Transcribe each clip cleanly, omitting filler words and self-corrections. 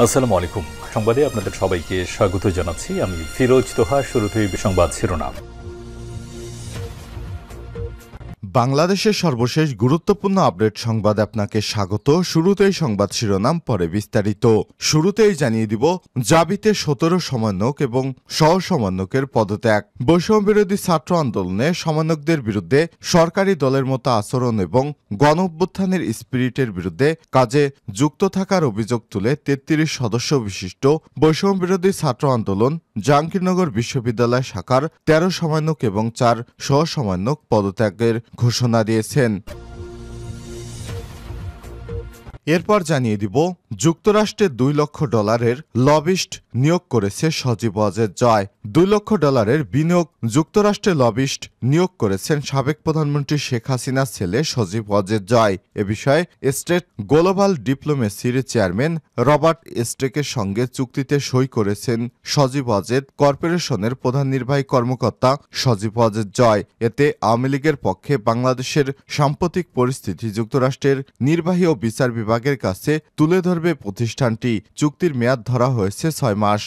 আসসালামু আলাইকুম। সংবাদে আপনাদের সবাইকে স্বাগত জানাচ্ছি। আমি ফিরোজ তোহা। শুরুতেই সংবাদ শিরোনাম। বাংলাদেশের সর্বশেষ গুরুত্বপূর্ণ আপডেট সংবাদ আপনাকে স্বাগত। শুরুতেই সংবাদ শিরোনাম, পরে বিস্তারিত। শুরুতেই জানিয়ে দিব, জাবিতে 17 সমন্বয়ক এবং সহ সমন্বয়কের পদত্যাগ। বৈষম্য বিরোধী ছাত্র আন্দোলনে সমন্বয়কদের বিরুদ্ধে সরকারি দলের মতো আচরণ এবং গণ অভ্যুত্থানের স্পিরিটের বিরুদ্ধে কাজে যুক্ত থাকার অভিযোগ তুলে 33 সদস্য বিশিষ্ট বৈষম্য বিরোধী ছাত্র আন্দোলন জাহাঙ্গীরনগর বিশ্ববিদ্যালয় শাখার 13 সমন্বয়ক এবং 4 সহ সমন্বয়ক পদত্যাগের ঘোষণা দিয়েছেন। এরপর জানিয়ে দিব, যুক্তরাষ্ট্রে $2 লক্ষ লবিস্ট নিয়োগ করেছে সজীব ওয়াজেদ জয়। $2 লক্ষ বিনিয়োগ যুক্তরাষ্ট্রে লবিস্ট নিয়োগ করেছেন সাবেক প্রধানমন্ত্রী শেখ হাসিনার ছেলে সজীব ওয়াজেদ জয়। এ বিষয়ে স্টেট গ্লোবাল ডিপ্লোমেসির চেয়ারম্যান রবার্ট স্টেকের সঙ্গে চুক্তিতে সই করেছেন সজীব ওয়াজেদ কর্পোরেশনের প্রধান নির্বাহী কর্মকর্তা সজীব ওয়াজেদ জয়। এতে আওয়ামী লীগের পক্ষে বাংলাদেশের সাম্প্রতিক পরিস্থিতি যুক্তরাষ্ট্রের নির্বাহী ও বিচার বিভাগের কাছে তুলে ধরবে প্রতিষ্ঠানটি। চুক্তির মেয়াদ ধরা হয়েছে 6 মাস।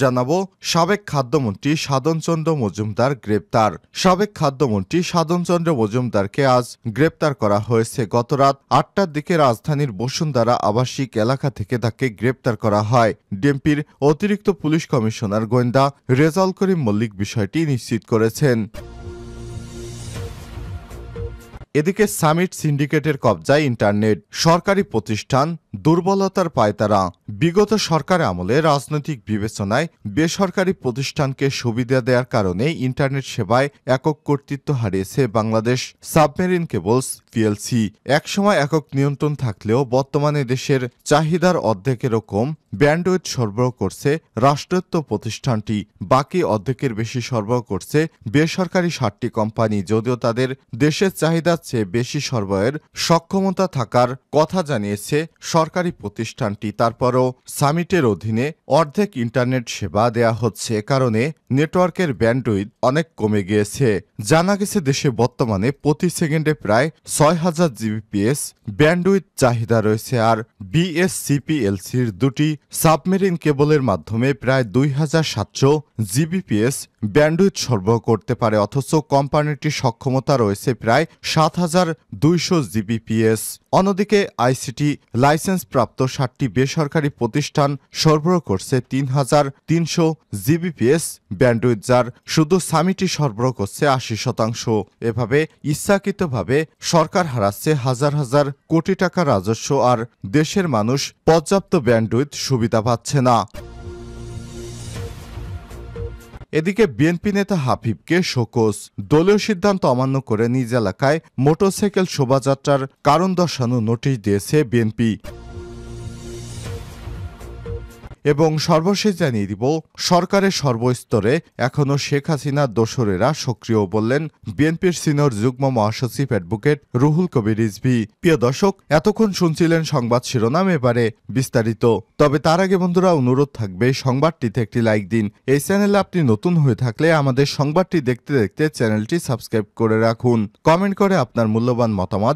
জানাবো, সাবেক খাদ্যমন্ত্রী সাধনচন্দ্র মজুমদার গ্রেপ্তার। সাবেক খাদ্যমন্ত্রী সাধনচন্দ্র মজুমদারকে আজ গ্রেপ্তার করা হয়েছে। গত রাত 8টার দিকে রাজধানীর বসুন্ধরা আবাসিক এলাকা থেকে তাকে গ্রেপ্তার করা হয়। ডিএমপির অতিরিক্ত পুলিশ কমিশনার গোয়েন্দা রেজাউল করিম মল্লিক বিষয়টি নিশ্চিত করেছেন। এদিকে সামিট সিন্ডিকেটের কবজায় ইন্টারনেট। সরকারি প্রতিষ্ঠান দুর্বলতার পায়তারা। বিগত সরকার আমলে রাজনৈতিক বিবেচনায় বেসরকারি প্রতিষ্ঠানকে সুবিধা দেওয়ার কারণে ইন্টারনেট সেবায় একক কর্তৃত্ব হারিয়েছে বাংলাদেশ সাবমেরিন কেবলস পিএলসি। একসময় একক নিয়ন্ত্রণ থাকলেও বর্তমানে দেশের চাহিদার অর্ধেকেরও কম ব্যান্ডউইথ সরবরাহ করছে রাষ্ট্রায়ত্ত প্রতিষ্ঠানটি। বাকি অর্ধেকের বেশি সরবরাহ করছে বেসরকারি 7টি কোম্পানি। যদিও তাদের দেশের চাহিদার চেয়ে বেশি সরবরাহের সক্ষমতা থাকার কথা জানিয়েছে সরকারি প্রতিষ্ঠানটি, তারপরও সামিটের অধীনে অর্ধেক ইন্টারনেট সেবা দেয়া হচ্ছে। কারণে নেটওয়ার্কের ব্যান্ডউইথ অনেক কমে গিয়েছে। জানা গেছে দেশে বর্তমানে প্রতি সেকেন্ডে প্রায় 6000 জিবিপিএস ব্যান্ডউইথ চাহিদা রয়েছে। আর বিএসসিপিএলসির 2টি সাবমেরিন কেবলের মাধ্যমে প্রায় 2700 জিবিপিএস ব্যান্ডউইথ সরবরাহ করতে পারে, অথচ কোম্পানিটির সক্ষমতা রয়েছে প্রায় 7200 জিবিপিএস। অন্যদিকে আইসিটি লাইসেন্সপ্রাপ্ত 7টি বেসরকারি প্রতিষ্ঠান সরবরাহ করছে 3300 জিবিপিএস ব্যান্ডউইথ, যার শুধু সামিটই সরবরাহ করছে 80%। এভাবে ইচ্ছাকৃতভাবে সরকার হারাচ্ছে হাজার হাজার কোটি টাকা রাজস্ব, আর দেশের মানুষ পর্যাপ্ত ব্যান্ডউইথ সুবিধা পাচ্ছে না। এদিকে বিএনপি নেতা হাবিবকে শোকজ। দলীয় সিদ্ধান্ত অমান্য করে নিজ এলাকায় মোটরসাইকেল শোভাযাত্রার কারণ দর্শানো নোটিশ দিয়েছে বিএনপি। এবং সর্বশেষ জানিয়ে দিব, সরকারের সর্বস্তরে এখনও শেখ হাসিনার দোসরেরা সক্রিয়, বললেন বিএনপির সিনিয়র যুগ্ম মহাসচিব অ্যাডভোকেট রুহুল কবির রিজভী। প্রিয় দর্শক, এতক্ষণ শুনছিলেন সংবাদ শিরোনাম, এবারে বিস্তারিত। তবে তার আগে বন্ধুরা, অনুরোধ থাকবে সংবাদটিতে একটি লাইক দিন। এই চ্যানেলে আপনি নতুন হয়ে থাকলে আমাদের সংবাদটি দেখতে দেখতে চ্যানেলটি সাবস্ক্রাইব করে রাখুন। কমেন্ট করে আপনার মূল্যবান মতামত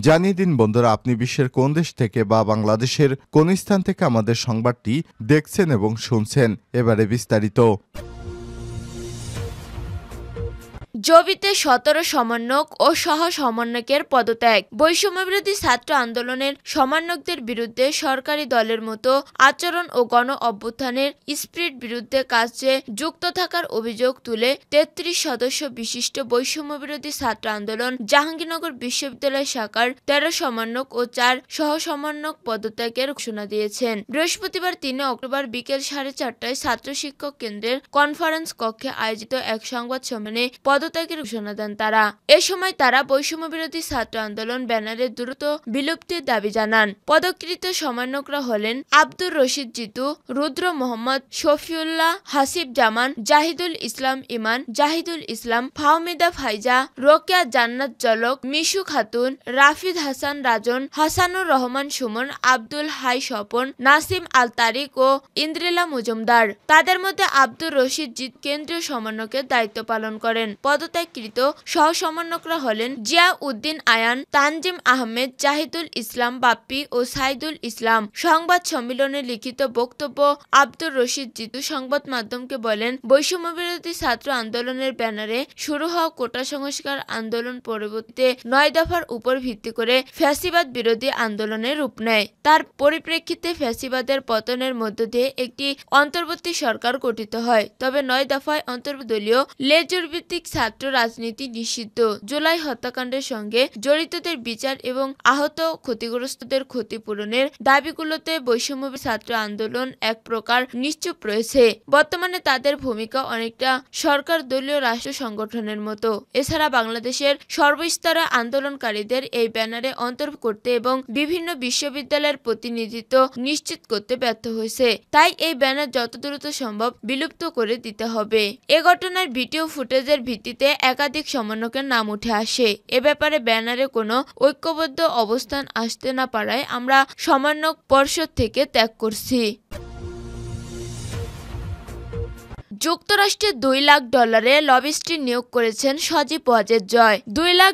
জানিয়ে দিন বন্ধুরা, আপনি বিশ্বের কোন দেশ থেকে বা বাংলাদেশের কোন স্থান থেকে আমাদের সংবাদটি দেখছেন এবং শুনছেন। এবারে বিস্তারিত। জবিতে 17 সমন্বয়ক ও সহ সমন্বয়কের পদত্যাগ। বৈষম্যবিরোধী ছাত্র আন্দোলনের সমন্বয়কদের বিরুদ্ধে সরকারি দলের মতো আচরণ ও গণ অভ্যুত্থানের স্পিরিট বিরুদ্ধে কাজে যুক্ত থাকার অভিযোগ তুলে 33 সদস্য বিশিষ্ট বৈষম্যবিরোধী ছাত্র আন্দোলন জাহাঙ্গীরনগর বিশ্ববিদ্যালয় শাখার 13 সমন্বয়ক ও 4 সহ সমন্বয়ক পদত্যাগের ঘোষণা দিয়েছেন। বৃহস্পতিবার 3 অক্টোবর বিকেল 4:30টায় ছাত্র শিক্ষক কেন্দ্রের কনফারেন্স কক্ষে আয়োজিত এক সংবাদ সম্মেলনে পদত্যাগের ঘোষণা দেন তারা। এ সময় তারা বৈষম্য বিরোধী ছাত্র আন্দোলন ব্যানারের দ্রুত বিলুপ্তির দাবি জানান। পদকৃত সমন্বয়করা হলেন আব্দুর রশিদ জিতু, রুদ্র মোহাম্মদ, শফিউল্লাহ, হাসিব জামান, জাহিদুল ইসলাম ইমান, জাহিদুল ইসলাম, ফাহমিদা ফাইজা, রোকেয়া জান্নাত জলক, মিশু খাতুন, রাফিদ হাসান রাজন, হাসানুর রহমান সুমন, আব্দুল হাই স্বপন, নাসিম আল তারিক ও ইন্দ্রিলা মজুমদার। তাদের মধ্যে আব্দুর রশিদ জিত কেন্দ্রীয় সমন্বয়কের দায়িত্ব পালন করেন। পদ পদত্যাগকৃত সহ সমন্বয়করা হলেন জিয়া উদ্দিন আয়ান, তানজিম আহমেদ, জাহিদুল ইসলাম বাপ্পি ও সাইদুল ইসলাম। সংবাদ সম্মেলনে লিখিত বক্তব্য আব্দুর রশিদ জিতু সংবাদ মাধ্যমকে বলেন, বৈষম্যবিরোধী ছাত্র আন্দোলনের ব্যানারে শুরু হওয়া কোটা সংস্কার আন্দোলন পরবর্তীতে 9 দফার উপর ভিত্তি করে ফ্যাসিবাদ বিরোধী আন্দোলনে রূপ নেয়। তার পরিপ্রেক্ষিতে ফ্যাসিবাদের পতনের মধ্য দিয়ে একটি অন্তর্বর্তী সরকার গঠিত হয়। তবে 9 দফায় অন্তর্দলীয় লেজুরভিত্তিক ছাত্র রাজনীতি নিষিদ্ধ। জুলাই হত্যাকাণ্ডের সঙ্গে জড়িতদের বিচার এবং আহত ক্ষতিগ্রস্তদের ক্ষতিপূরণের দাবিগুলোতে বৈষম্যবিরোধী ছাত্র আন্দোলন এক প্রকার নিশ্চুপ রয়েছে। বর্তমানে তাদের ভূমিকা অনেকটা সরকার দলীয় রাষ্ট্র সংগঠনের মতো। এছাড়া বাংলাদেশের সর্বস্তরে আন্দোলনকারীদের এই ব্যানারে অন্তর্ভুক্ত করতে এবং বিভিন্ন বিশ্ববিদ্যালয়ের প্রতিনিধিত্ব নিশ্চিত করতে ব্যর্থ হয়েছে। তাই এই ব্যানার যত দ্রুত সম্ভব বিলুপ্ত করে দিতে হবে। এ ঘটনার ভিডিও ফুটেজের ভিত্তিতে একাধিক সমন্বয়কের নাম উঠে আসে। এ ব্যাপারে ব্যানারে কোনো ঐক্যবদ্ধ অবস্থান আসতে না পারায় আমরা সমন্বয়ক পর্ষদ থেকে ত্যাগ করছি। যুক্তরাষ্ট্রে $2 লাখ লবিস্ট্রি নিয়োগ করেছেন সজীব ওয়াজেদ জয়। $2 লাখ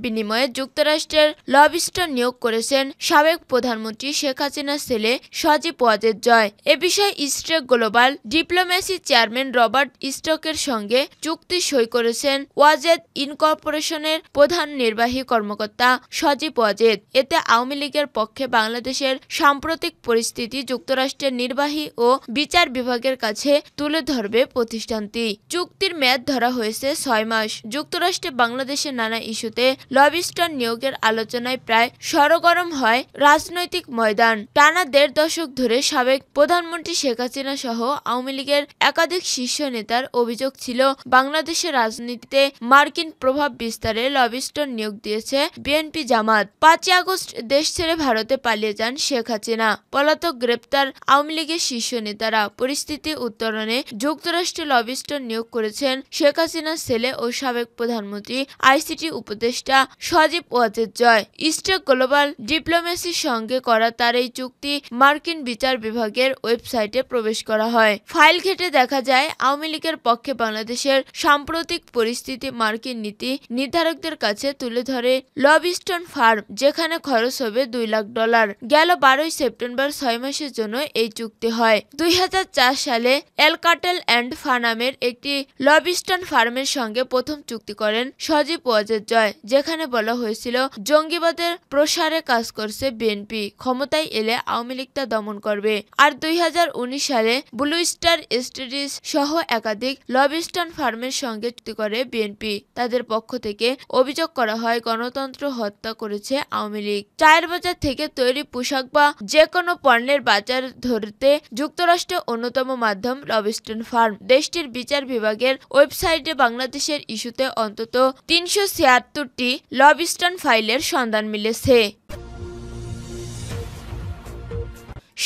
বিনিময়ে যুক্তরাষ্ট্রের লবিস্টার নিয়োগ করেছেন সাবেক প্রধানমন্ত্রী শেখ হাসিনার ছেলে সজীব ওয়াজেদ জয়। এ বিষয়ে stack global diplomacy chairman Robert স্টকের সঙ্গে চুক্তি সই করেছেন ওয়াজেদ ইনকর্পোরেশনের প্রধান নির্বাহী কর্মকর্তা সজীব ওয়াজেদ। এতে আওয়ামী লীগের পক্ষে বাংলাদেশের সাম্প্রতিক পরিস্থিতি যুক্তরাষ্ট্রের নির্বাহী ও বিচার বিভাগের কাছে তুলে ধরবে প্রতিষ্ঠানটি। চুক্তির মেয়াদ ধরা হয়েছে 6 মাস। যুক্তরাষ্ট্রে বাংলাদেশের নানা ইস্যুতে লবিস্টার নিয়োগের আলোচনায় প্রায় সরগরম হয় রাজনৈতিক ময়দান। টানা 1.5 দশক ধরে সাবেক প্রধানমন্ত্রী শেখ হাসিনা সহ আওয়ামী লীগের একাধিক শীর্ষ নেতার অভিযোগ ছিল বাংলাদেশের রাজনীতিতে মার্কিন প্রভাব বিস্তারে লবিস্টার নিয়োগ দিয়েছে বিএনপি জামাত। 5 আগস্ট দেশ ছেড়ে ভারতে পালিয়ে যান শেখ হাসিনা। পলাতক গ্রেপ্তার আওয়ামী লীগের শীর্ষ নেতারা। পরিস্থিতি উত্তরণে যুক্তরাষ্ট্রে লবিস্টার নিয়োগ করেছেন শেখ হাসিনার ছেলে ও সাবেক প্রধানমন্ত্রী আইসিটি উপদেষ্টা সজীব ওয়াজেদ জয়। স্ট্রেক গ্লোবাল ডিপ্লোমেসির সঙ্গে করা তার এই চুক্তি মার্কিন বিচার বিভাগের ওয়েবসাইটে প্রবেশ করা হয়। ফাইল ঘেঁটে দেখা যায় আওয়ামী লীগের পক্ষে বাংলাদেশের সাম্প্রতিক পরিস্থিতি মার্কিন নীতি নির্ধারকদের কাছে তুলে ধরে লবিস্টন ফার্ম, যেখানে খরচ হবে $2 লাখ। গেল 12 সেপ্টেম্বর 6 মাসের জন্য এই চুক্তি হয়। 2004 সালে এলকাটেল অ্যান্ড ফানামের একটি লবিস্টন ফার্মের সঙ্গে প্রথম চুক্তি করেন সজীব ওয়াজেদ জয়, যেখানে বলা হয়েছিল জঙ্গিবাদের প্রসারে কাজ করছে বিএনপি, ক্ষমতায় এলে আওয়ামী লীগ তা দমন করবে। আর 2019 সালে ব্লু স্টার স্টাডিজ সহ একাধিক লবিস্টন ফার্মের সঙ্গে চুক্তি করে বিএনপি। তাদের পক্ষ থেকে অভিযোগ করা হয় গণতন্ত্র হত্যা করেছে আওয়ামী লীগ। চায়ের বাজার থেকে তৈরি পোশাক বা যে কোনো পণ্যের বাজার ধরতে যুক্তরাষ্ট্রের অন্যতম মাধ্যম লবিস্টন ফার্ম। দেশটির বিচার বিভাগের ওয়েবসাইটে বাংলাদেশের ইস্যুতে অন্তত 376টি লবিস্টন ফাইলের সন্ধান মিলেছে।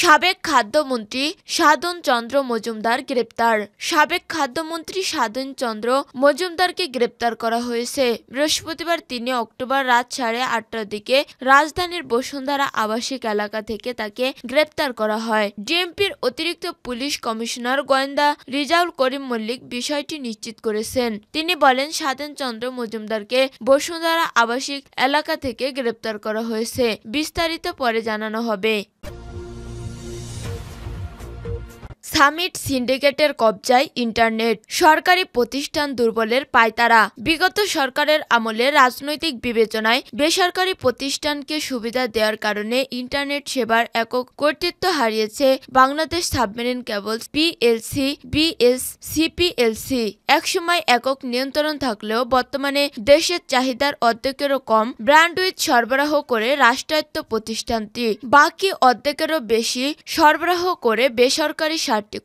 সাবেক খাদ্যমন্ত্রী সাধন চন্দ্র মজুমদার গ্রেপ্তার। সাবেক খাদ্যমন্ত্রী সাধন চন্দ্র মজুমদারকে গ্রেপ্তার করা হয়েছে। বৃহস্পতিবার 3 অক্টোবর রাত 8:30টার দিকে রাজধানীর বসুন্ধরা আবাসিক এলাকা থেকে তাকে গ্রেপ্তার করা হয়। ডিএমপির অতিরিক্ত পুলিশ কমিশনার গোয়েন্দা রিজাউল করিম মল্লিক বিষয়টি নিশ্চিত করেছেন। তিনি বলেন, সাধন চন্দ্র মজুমদারকে বসুন্ধরা আবাসিক এলাকা থেকে গ্রেপ্তার করা হয়েছে। বিস্তারিত পরে জানানো হবে। সামিট সিন্ডিকেটের কবজায় ইন্টারনেট, সরকারি প্রতিষ্ঠান দুর্বলের পায়তারা। বিগত সরকারের আমলে রাজনৈতিক বিবেচনায় বেসরকারি প্রতিষ্ঠানকে সুবিধা দেওয়ার কারণে ইন্টারনেট সেবার একক কর্তৃত্ব হারিয়েছে বাংলাদেশ সাবমেরিন কেবলস পিএলসি বিএসসিপিএলসি। একসময় একক নিয়ন্ত্রণ থাকলেও বর্তমানে দেশের চাহিদার অর্ধেকেরও কম ব্যান্ডউইথ সরবরাহ করে রাষ্ট্রায়ত্ত প্রতিষ্ঠানটি। বাকি অর্ধেকেরও বেশি সরবরাহ করে বেসরকারি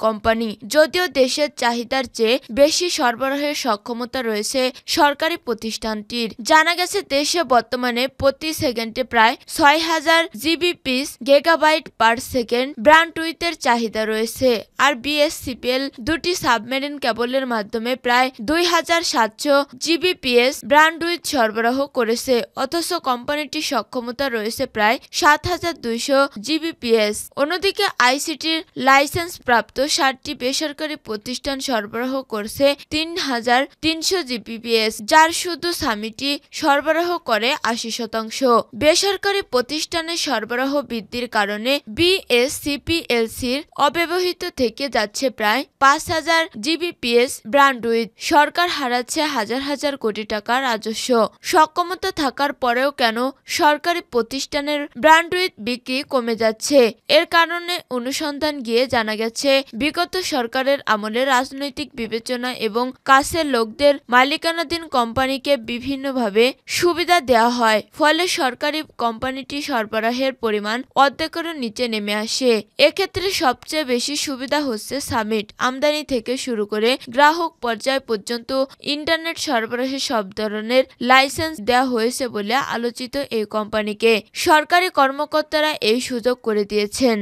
কোম্পানি। যদিও দেশের চাহিদার চেয়ে বেশি সরবরাহের সক্ষমতা রয়েছে সরকারি প্রতিষ্ঠানটির। জানা গেছে দেশে বর্তমানে প্রতি সেকেন্ডে প্রায় 6000 জিবিপিস গিগাবাইট পার সেকেন্ড ব্যান্ডউইথের চাহিদা রয়েছে। আর বিএসসিপিএল দুটি সাবমেরিন কেবলের মাধ্যমে প্রায় 2700 জিবিপিএস ব্যান্ডউইথ সরবরাহ করেছে। অথচ কোম্পানিটির সক্ষমতা রয়েছে প্রায় 7200 জিবিপিএস। অন্যদিকে আইসিটির লাইসেন্স প্রাপ্ত প্রাপ্ত 60টি বেসরকারি প্রতিষ্ঠান সরবরাহ করছে 3,300 জিবিপিএস, যার শুধু সামিটই সরবরাহ করে 80%। বেসরকারি প্রতিষ্ঠানের সরবরাহ বৃদ্ধির কারণে বিএসসিপিএলসির অব্যবহৃত থেকে যাচ্ছে প্রায় 5,000 জিবিপিএস ব্যান্ডউইথ। সরকার হারাচ্ছে হাজার হাজার কোটি টাকা রাজস্ব। সক্ষমতা থাকার পরেও কেন সরকারি প্রতিষ্ঠানের ব্যান্ডউইথ বিক্রি কমে যাচ্ছে? এর কারণে অনুসন্ধান গিয়ে জানা গেছে, বিগত সরকারের আমলে রাজনৈতিক বিবেচনা এবং কাছের লোকদের মালিকানাধীন কোম্পানিকে বিভিন্নভাবে সুবিধা দেওয়া হয়, ফলে সরকারি কোম্পানিটি সরবরাহের পরিমাণ অর্ধেকেরও নিচে নেমে আসে। এক্ষেত্রে সবচেয়ে বেশি সুবিধা হচ্ছে সামিট। আমদানি থেকে শুরু করে গ্রাহক পর্যায় পর্যন্ত ইন্টারনেট সরবরাহের সব ধরনের লাইসেন্স দেওয়া হয়েছে বলে আলোচিত এই কোম্পানিকে সরকারি কর্মকর্তারা এই সুযোগ করে দিয়েছেন।